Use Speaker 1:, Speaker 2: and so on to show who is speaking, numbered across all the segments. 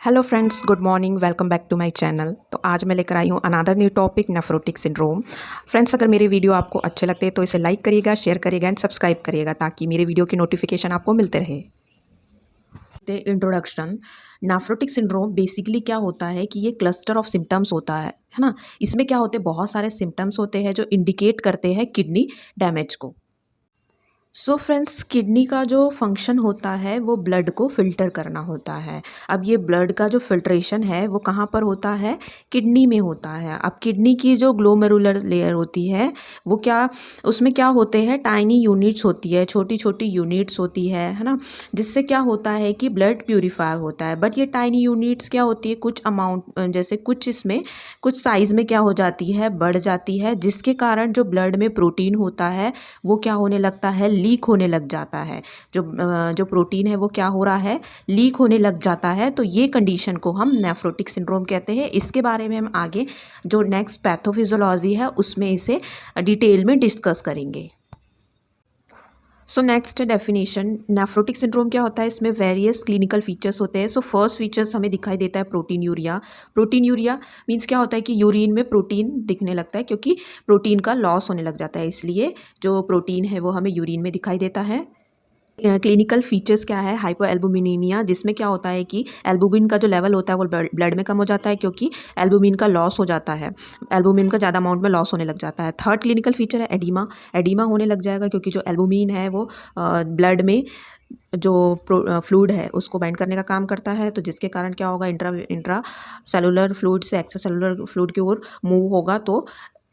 Speaker 1: Hello friends, good morning. Welcome back to my channel. तो आज मैं लेकर आई हूँ another new topic, nephrotic syndrome. Friends, अगर मेरे वीडियो आपको अच्छे लगते हैं तो इसे लाइक करिएगा, शेयर करिएगा एंड सब्सक्राइब करिएगा ताकि मेरे वीडियो की नोटिफिकेशन आपको मिलते रहे। इंट्रोडक्शन। नेफ्रोटिक सिंड्रोम बेसिकली क्या होता है कि ये क्लस्टर ऑफ सिम्टम्स होता है ना। इसमें क्या होते हैं, बहुत सारे सिम्टम्स होते हैं जो इंडिकेट करते हैं किडनी डैमेज को। सो फ्रेंड्स, किडनी का जो फंक्शन होता है वो ब्लड को फिल्टर करना होता है। अब ये ब्लड का जो फिल्ट्रेशन है वो कहाँ पर होता है, किडनी में होता है। अब किडनी की जो ग्लोमेरुलर लेयर होती है वो क्या, उसमें क्या होते हैं, टाइनी यूनिट्स होती है, छोटी छोटी यूनिट्स होती है ना, जिससे क्या होता है कि ब्लड प्यूरिफाई होता है। बट ये टाइनी यूनिट्स क्या होती है, कुछ अमाउंट जैसे कुछ इसमें कुछ साइज़ में क्या हो जाती है, बढ़ जाती है, जिसके कारण जो ब्लड में प्रोटीन होता है वो क्या होने लगता है, लीक होने लग जाता है। जो प्रोटीन है वो क्या हो रहा है, लीक होने लग जाता है। तो ये कंडीशन को हम नेफ्रोटिक सिंड्रोम कहते हैं। इसके बारे में हम आगे जो नेक्स्ट पैथोफिजियोलॉजी है उसमें इसे डिटेल में डिस्कस करेंगे। So next definition, nephrotic syndrome क्या होता है, इसमें वेरियस क्लिनिकल फीचर्स होते हैं। सो फर्स्ट फीचर्स हमें दिखाई देता है protein urea. Protein urea means क्या होता है कि यूरिन में प्रोटीन दिखने लगता है, क्योंकि प्रोटीन का लॉस होने लग जाता है, इसलिए जो प्रोटीन है वो हमें यूरिन में दिखाई देता है। क्लिनिकल फीचर्स क्या है, हाइपोएल्बुमिनीमिया, जिसमें क्या होता है कि एल्बुमिन का जो लेवल होता है वो ब्लड में कम हो जाता है, क्योंकि एल्बुमिन का लॉस हो जाता है, एल्बुमिन का ज़्यादा अमाउंट में लॉस होने लग जाता है। थर्ड क्लिनिकल फीचर है एडिमा। एडिमा होने लग जाएगा क्योंकि जो एल्बुमिन है वो ब्लड में जो फ्लूइड है उसको बाइंड करने का काम करता है, तो जिसके कारण क्या होगा, इंट्रा सेलुलर फ्लूइड से एक्स्ट्रा सेलुलर फ्लूइड की ओर मूव होगा, तो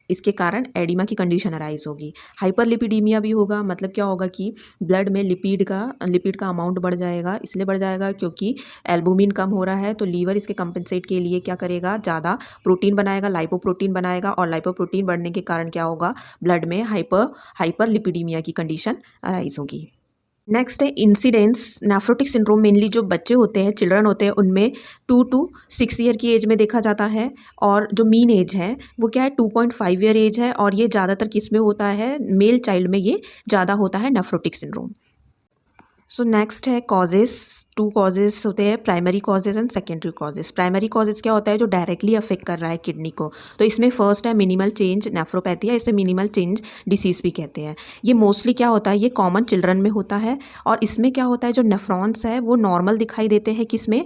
Speaker 1: इसके कारण एडिमा की कंडीशन अराइज होगी। हाइपरलिपिडीमिया भी होगा, मतलब क्या होगा कि ब्लड में लिपिड का अमाउंट बढ़ जाएगा। इसलिए बढ़ जाएगा क्योंकि एल्बुमिन कम हो रहा है, तो लीवर इसके कंपनसेट के लिए क्या करेगा, ज़्यादा प्रोटीन बनाएगा, लाइपोप्रोटीन बनाएगा, और लाइपोप्रोटीन बढ़ने के कारण क्या होगा, ब्लड में हाइपरलिपिडीमिया की कंडीशन अराइज होगी। नेक्स्ट है इंसिडेंस। नेफ्रोटिक सिंड्रोम मेनली जो बच्चे होते हैं, चिल्ड्रन होते हैं, उनमें 2 to 6 ईयर की एज में देखा जाता है, और जो मीन एज है वो क्या है, 2.5 ईयर एज है, और ये ज़्यादातर किस में होता है, मेल चाइल्ड में ये ज़्यादा होता है नेफ्रोटिक सिंड्रोम। सो नेक्स्ट है कॉजेस। 2 कॉजेस होते हैं, primary causes and secondary causes. Primary causes क्या होता है, जो डायरेक्टली अफेक्ट कर रहा है किडनी को, तो इसमें फर्स्ट है मिनिमल चेंज नेफ्रोपैथी, इसे मिनिमल चेंज डिसीज़ भी कहते हैं। ये मोस्टली क्या होता है, ये कॉमन चिल्ड्रन में होता है, और इसमें क्या होता है, जो नेफ्रॉन्स है वो नॉर्मल दिखाई देते हैं, किसमें,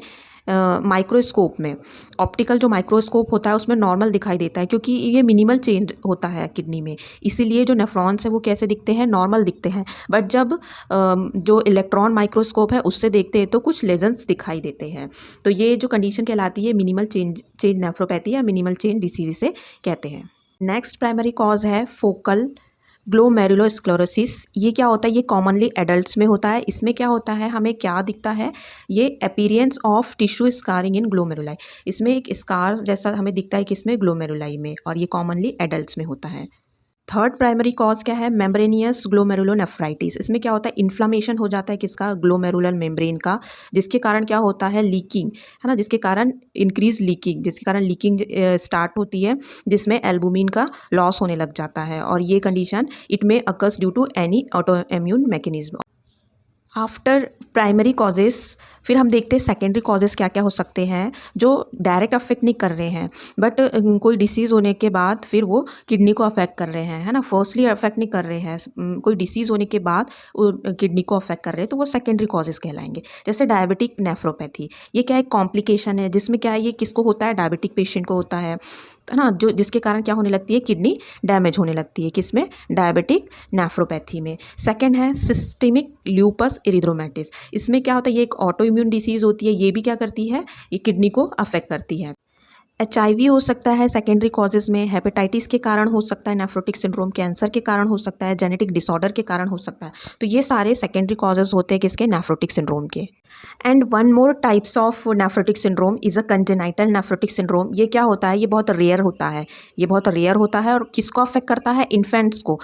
Speaker 1: माइक्रोस्कोप में। ऑप्टिकल जो माइक्रोस्कोप होता है उसमें नॉर्मल दिखाई देता है, क्योंकि ये मिनिमल चेंज होता है किडनी में, इसीलिए जो नेफ्रॉन्स है वो कैसे दिखते हैं, नॉर्मल दिखते हैं। बट जब जो इलेक्ट्रॉन माइक्रोस्कोप है उससे देखते हैं तो कुछ लेजन्स दिखाई देते हैं। तो ये जो कंडीशन कहलाती है मिनिमल चेंज नेफ्रोपैथी या मिनिमल चेंज डिसीज से कहते हैं। नेक्स्ट प्राइमरी कॉज है फोकल ग्लोमेरुलोस्क्लेरोसिस। ये क्या होता है, ये कॉमनली एडल्ट्स में होता है। इसमें क्या होता है, हमें क्या दिखता है, ये appearance of tissue scarring in glomeruli. इसमें एक स्कार जैसा हमें दिखता है किसमें, ग्लोमेरुलाई में, और ये कॉमनली एडल्ट्स में होता है। थर्ड प्राइमरी कॉज क्या है, मेम्ब्रेनियस ग्लोमेरुलोनेफ्राइटिस। इसमें क्या होता है, इन्फ्लामेशन हो जाता है किसका, ग्लोमेरुलर मेम्ब्रेन का, जिसके कारण क्या होता है, लीकिंग, है ना, जिसके कारण इंक्रीज लीकिंग, जिसके कारण लीकिंग स्टार्ट होती है, जिसमें एल्बुमिन का लॉस होने लग जाता है, और ये condition it may occurs due to any autoimmune mechanism. After primary causes फिर हम देखते हैं सेकेंडरी कॉजेस क्या क्या हो सकते हैं, जो डायरेक्ट अफेक्ट नहीं कर रहे हैं, बट कोई डिसीज़ होने के बाद फिर वो किडनी को अफेक्ट कर रहे हैं, है ना। फर्स्टली अफेक्ट नहीं कर रहे हैं, कोई डिसीज़ होने के बाद वो किडनी को अफेक्ट कर रहे हैं, तो वो सेकेंडरी कॉजेस कहलाएंगे। जैसे डायबिटिक नेफ्रोपैथी, ये क्या है, कॉम्प्लिकेशन है, जिसमें क्या है, ये किसको होता है, डायबिटिक पेशेंट को होता है ना, जो जिसके कारण क्या होने लगती है, किडनी डैमेज होने लगती है, किसमें, डायबिटिक नेफ्रोपैथी में। सेकंड है सिस्टेमिक ल्यूपस एरिथ्रोमेटिस। इसमें क्या होता है, ये एक ऑटो इम्यून डिसीज़ होती है, ये भी क्या करती है, ये किडनी को अफेक्ट करती है। HIV हो सकता है सेकेंडरी कॉजेज़ में, हेपेटाइटिस के कारण हो सकता है नेफ्रोटिक सिंड्रोम, कैंसर के कारण हो सकता है, जेनेटिक डिसऑर्डर के कारण हो सकता है। तो ये सारे सेकेंडरी कॉजेज़ होते हैं किसके, नेफ्रोटिक सिंड्रोम के। And one more types of nephrotic syndrome is a congenital nephrotic syndrome. ये क्या होता है, ये बहुत रेयर होता है, ये बहुत रेयर होता है, और किसको अफेक्ट करता है, इन्फेंट्स को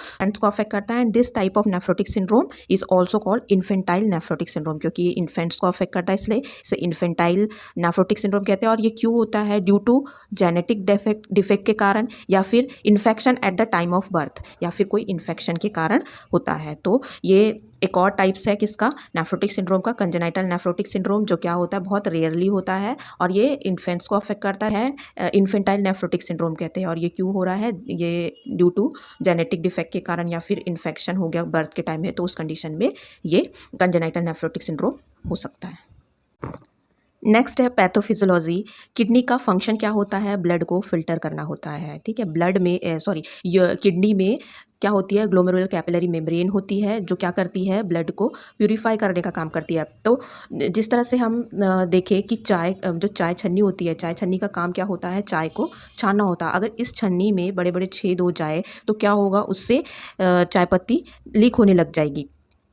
Speaker 1: अफेक्ट करता है। And this type of nephrotic syndrome is also called infantile nephrotic syndrome, क्योंकि ये इन्फेंट्स को अफेक्ट करता है, इसलिए इसे इन्फेंटाइल नेफ्रोटिक सिंड्रोम कहते हैं। और ये क्यों होता है, ड्यू टू जेनेटिक डिफेक्ट के कारण, या फिर infection at the time of birth, या फिर कोई इन्फेक्शन के कारण होता है। तो ये एक और टाइप्स है किसका, नेफ्रोटिक सिंड्रोम का, कंजेनाइटल नेफ्रोटिक सिंड्रोम, जो क्या होता है बहुत रेयरली होता है और ये इन्फेंट्स को अफेक्ट करता है। इन्फेंटाइल नेफ्रोटिक सिंड्रोम कहते हैं। और ये क्यों हो रहा है, ये ड्यू टू जेनेटिक डिफेक्ट के कारण या फिर इन्फेक्शन हो गया बर्थ के टाइम में, तो उस कंडीशन में ये कंजेनाइटल नेफ्रोटिक सिंड्रोम हो सकता है। नेक्स्ट है पैथोफिजियोलॉजी। किडनी का फंक्शन क्या होता है, ब्लड को फिल्टर करना होता है, ठीक है। ब्लड में किडनी में क्या होती है, ग्लोमेरुलर कैपिलरी मेम्ब्रेन होती है जो क्या करती है, ब्लड को प्यूरिफाई करने का काम करती है। तो जिस तरह से हम देखें कि जो चाय छन्नी होती है, चाय छन्नी का काम क्या होता है, चाय को छानना होता है। अगर इस छन्नी में बड़े बड़े छेद हो जाए तो क्या होगा, उससे चाय पत्ती लीक होने लग जाएगी।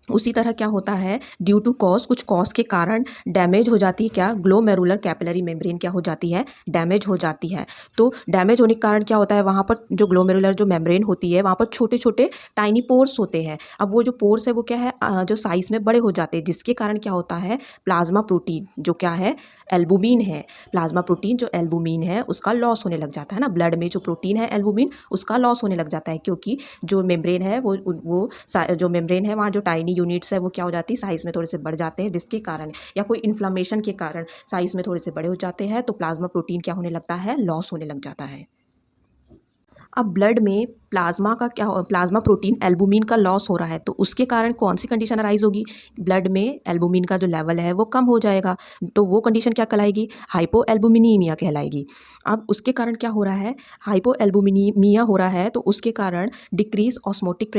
Speaker 1: उसी तरह क्या होता है, ड्यू टू कुछ कॉज के कारण डैमेज हो जाती है, क्या, ग्लोमेरुलर कैपिलरी मेम्ब्रेन क्या हो जाती है, डैमेज हो जाती है। तो डैमेज होने के कारण क्या होता है, वहाँ पर जो ग्लोमेरुलर जो मेम्ब्रेन होती है वहाँ पर छोटे छोटे टाइनी पोर्स होते हैं। अब वो जो पोर्स है वो क्या है, जो साइज़ में बड़े हो जाते हैं, जिसके कारण क्या होता है, प्लाज्मा प्रोटीन जो क्या है, एल्बुमिन है, प्लाज्मा प्रोटीन जो एल्बुमिन है उसका लॉस होने लग जाता है ना। ब्लड में जो प्रोटीन है एल्बुमिन, उसका लॉस होने लग जाता है, क्योंकि जो मेम्ब्रेन है जो मेम्ब्रेन है वहाँ जो टाइनी यूनिट्स है वो क्या हो जाती है, साइज़ में थोड़े से बढ़ जाते हैं, जिसके कारण या कोई इन्फ्लामेशन के कारण साइज़ में थोड़े से बड़े हो जाते हैं, तो प्लाज्मा प्रोटीन क्या होने लगता है, लॉस होने लग जाता है। अब ब्लड में प्लाज्मा प्रोटीन एल्बुमिन का लॉस हो रहा है, तो उसके कारण कौन सी कंडीशन अराइज होगी, ब्लड में एल्बुमिन का जो लेवल है वो कम हो जाएगा, तो वो कंडीशन क्या कहलाएगी, हाइपोएल्बुमिनीमिया कहलाएगी। अब उसके कारण क्या हो रहा है, हाइपोएल्बुमिनीमिया हो रहा है, तो उसके कारण डिक्रीज ऑस्मोटिक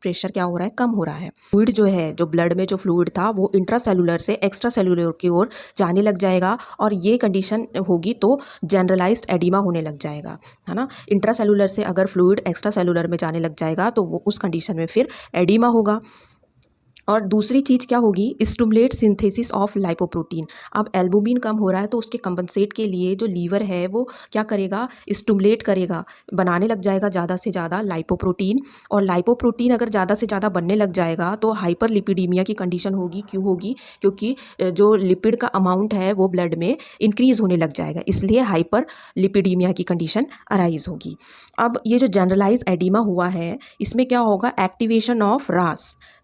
Speaker 1: प्रेशर क्या हो रहा है, कम हो रहा है। फ्लूइड जो है, जो ब्लड में जो फ्लूइड था वो इंट्रासेलुलर से एक्स्ट्रा सेलुलर की ओर जाने लग जाएगा, और ये कंडीशन होगी तो जनरलाइज्ड एडिमा होने लग जाएगा, है ना। इंट्रासेलुलर से अगर फ्लूइड एक्स्ट्रा सेलुलर में जाने लग जाएगा तो वो उस कंडीशन में फिर एडिमा होगा। और दूसरी चीज़ क्या होगी, स्टिमुलेट सिंथेसिस ऑफ लाइपोप्रोटीन। अब एल्बुमिन कम हो रहा है तो उसके कंपनसेट के लिए जो लीवर है वो क्या करेगा, स्टिमुलेट करेगा, बनाने लग जाएगा ज़्यादा से ज़्यादा लाइपोप्रोटीन। और लाइपोप्रोटीन अगर ज़्यादा से ज़्यादा बनने लग जाएगा तो हाइपर लिपिडीमिया की कंडीशन होगी। क्यों होगी, क्योंकि जो लिपिड का अमाउंट है वो ब्लड में इंक्रीज़ होने लग जाएगा, इसलिए हाइपर लिपिडीमिया की कंडीशन अराइज होगी। अब ये जो जनरलाइज एडिमा हुआ है, इसमें क्या होगा, activation of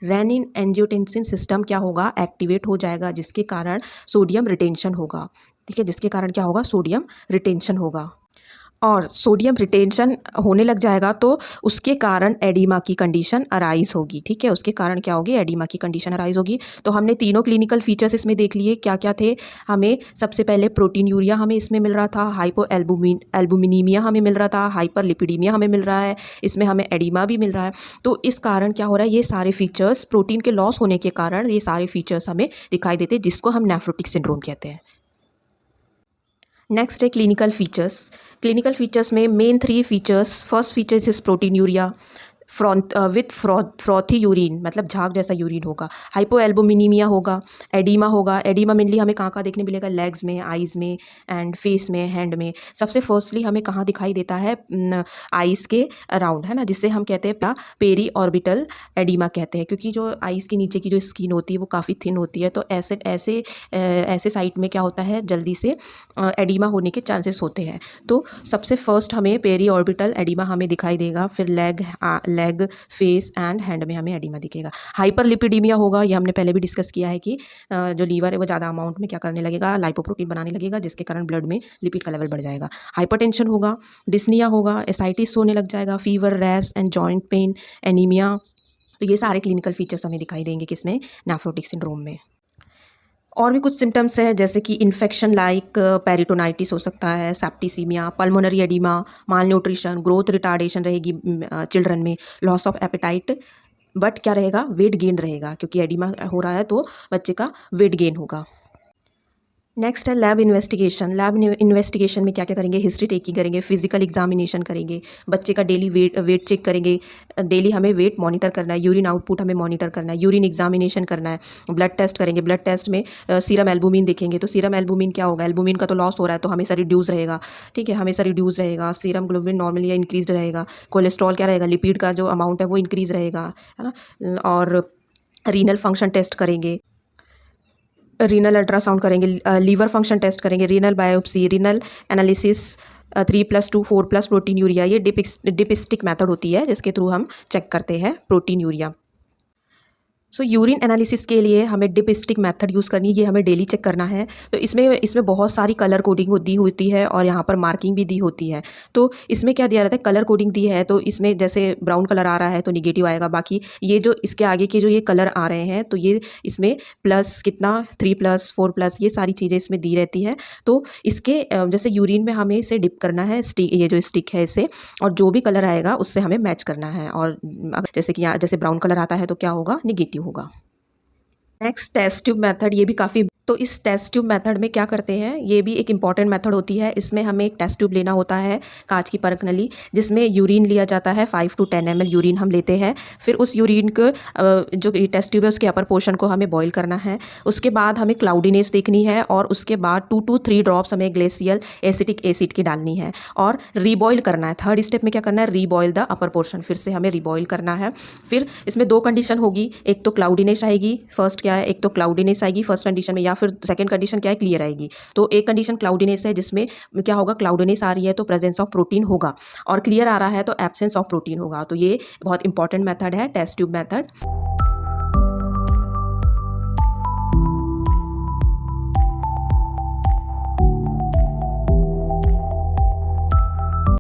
Speaker 1: renin angiotensin system क्या होगा, एक्टिवेट हो जाएगा, जिसके कारण सोडियम रिटेंशन होगा, ठीक है, जिसके कारण क्या होगा, सोडियम रिटेंशन होगा। और सोडियम रिटेंशन होने लग जाएगा तो उसके कारण एडिमा की कंडीशन अराइज होगी, ठीक है, उसके कारण क्या होगी, एडिमा की कंडीशन अराइज होगी। तो हमने तीनों क्लिनिकल फीचर्स इसमें देख लिए, क्या क्या थे। हमें सबसे पहले प्रोटीन यूरिया हमें इसमें मिल रहा था, एल्बुमिनीमिया हमें मिल रहा था, हाइपर लिपिडीमिया हमें मिल रहा है, इसमें हमें एडिमा भी मिल रहा है। तो इस कारण क्या हो रहा है, ये सारे फीचर्स प्रोटीन के लॉस होने के कारण ये सारे फीचर्स हमें दिखाई देते हैं, जिसको हम नेफ्रोटिक सिंड्रोम कहते हैं। नेक्स्ट है क्लिनिकल फीचर्स में main 3 features. First features is protein urea with frothy urine, मतलब झाग जैसा यूरिन होगा। हाइपोएल्बुमिनीमिया होगा, एडिमा होगा। एडिमा मेनली हमें कहाँ देखने मिलेगा, लेग्स में, आइज़ में एंड फेस में, हैंड में। सबसे फर्स्टली हमें कहाँ दिखाई देता है, आइज़ के अराउंड, है ना, जिससे हम कहते हैं पेरी ऑर्बिटल एडिमा कहते हैं, क्योंकि जो आइज़ के नीचे की जो स्किन होती है वो काफ़ी थिन होती है, तो ऐसे साइट में क्या होता है, जल्दी से एडिमा होने के चांसेस होते हैं। तो सबसे फर्स्ट हमें पेरी ऑर्बिटल एडिमा हमें दिखाई देगा, फिर लेग, फेस एंड हैंड में हमें एडिमा दिखेगा। हाइपर लिपिडीमिया होगा, ये हमने पहले भी डिस्कस किया है कि जो लीवर है वो ज़्यादा अमाउंट में क्या करने लगेगा, लाइपोप्रोटीन बनाने लगेगा, जिसके कारण ब्लड में लिपिड का लेवल बढ़ जाएगा। हाइपरटेंशन होगा, डिस्निया होगा, एसाइटिस होने लग जाएगा, fever, rash and joint pain, anaemia. तो ये सारे क्लिनिकल फीचर्स हमें दिखाई देंगे किसमें, नेफ्रोटिक सिंड्रोम में। और भी कुछ सिम्टम्स है, जैसे कि इन्फेक्शन लाइक पेरिटोनाइटिस हो सकता है, सेप्टिसीमिया, पल्मोनरी एडिमा, माल न्यूट्रिशन, ग्रोथ रिटार्डेशन रहेगी चिल्ड्रन में, लॉस ऑफ एपेटाइट, बट क्या रहेगा, वेट गेन रहेगा, क्योंकि एडिमा हो रहा है तो बच्चे का वेट गेन होगा। नेक्स्ट है लैब इन्वेस्टिगेशन में क्या क्या करेंगे, हिस्ट्री टेकिंग करेंगे, फिजिकल एग्जामिनेशन करेंगे, बच्चे का डेली वेट चेक करेंगे, डेली हमें वेट मॉनिटर करना है, यूरिन आउटपुट हमें मॉनिटर करना है, यूरिन एग्जामिनेशन करना है, ब्लड टेस्ट करेंगे, ब्लड टेस्ट में सीरम एल्बुमिन देखेंगे, तो सीरम एल्बुमिन क्या होगा, एल्बुमिन का तो लॉस हो रहा है तो हमेशा रिड्यूस रहेगा, ठीक है, हमेशा रिड्यूस रहेगा। सीरम ग्लोबुलिन नॉर्मली या इंक्रीज रहेगा। कोलेस्ट्रॉल क्या रहेगा, लिपिड का जो अमाउंट है वो इंक्रीज रहेगा, है ना। और रीनल फंक्शन टेस्ट करेंगे, रीनल अल्ट्रासाउंड करेंगे, लीवर फंक्शन टेस्ट करेंगे, renal biopsy, renal analysis, 3+2 4+ protein urea. ये डिपिस्टिक मेथड होती है जिसके थ्रू हम चेक करते हैं प्रोटीन यूरिया। सो यूरिन एनालिसिस के लिए हमें डिप स्टिक मेथड यूज़ करनी है, ये हमें डेली चेक करना है। तो इसमें बहुत सारी कलर कोडिंग दी होती है और यहाँ पर मार्किंग भी दी होती है। तो इसमें क्या दिया रहता है, कलर कोडिंग दी है तो इसमें जैसे ब्राउन कलर आ रहा है तो निगेटिव आएगा। बाकी ये जो इसके आगे के जो ये कलर आ रहे हैं तो ये इसमें प्लस कितना 3+, 4+, ये सारी चीज़ें इसमें दी रहती है। तो इसके जैसे यूरिन में हमें इसे डिप करना है, ये जो स्टिक है इसे, और जो भी कलर आएगा उससे हमें मैच करना है। और जैसे कि यहाँ जैसे ब्राउन कलर आता है तो क्या होगा, निगेटिव होगा। नेक्स्ट टेस्ट ट्यूब मेथड, ये भी काफ़ी, तो इस टेस्ट ट्यूब मेथड में क्या करते हैं, ये भी एक इम्पॉर्टेंट मेथड होती है। इसमें हमें एक टेस्ट ट्यूब लेना होता है, कांच की परख नली, जिसमें यूरिन लिया जाता है। 5 to 10 ml यूरिन हम लेते हैं। फिर उस यूरिन को जो टेस्ट ट्यूब है उसके अपर पोर्शन को हमें बॉईल करना है। उसके बाद हमें क्लाउडीनेस देखनी है और उसके बाद 2 to 3 ड्रॉप्स हमें ग्लेशियल एसिटिक एसिड की डालनी है और रीबॉयल करना है। थर्ड स्टेप में क्या करना है, रीबॉयल द अपर पोर्शन, फिर से हमें रीबॉयल करना है। फिर इसमें 2 कंडीशन होगी, एक तो क्लाउडीनेस आएगी, फर्स्ट क्या है, एक तो क्लाउडीनेस आएगी फर्स्ट कंडीशन में, या फिर सेकंड कंडीशन क्या है, क्लियर आएगी। तो एक कंडीशन क्लाउडीनेस है जिसमें क्या होगा, क्लाउडीनेस आ रही है तो प्रेजेंस ऑफ प्रोटीन होगा, और क्लियर आ रहा है तो एब्सेंस ऑफ प्रोटीन होगा। तो ये बहुत इंपॉर्टेंट मेथड है टेस्ट ट्यूब मेथड।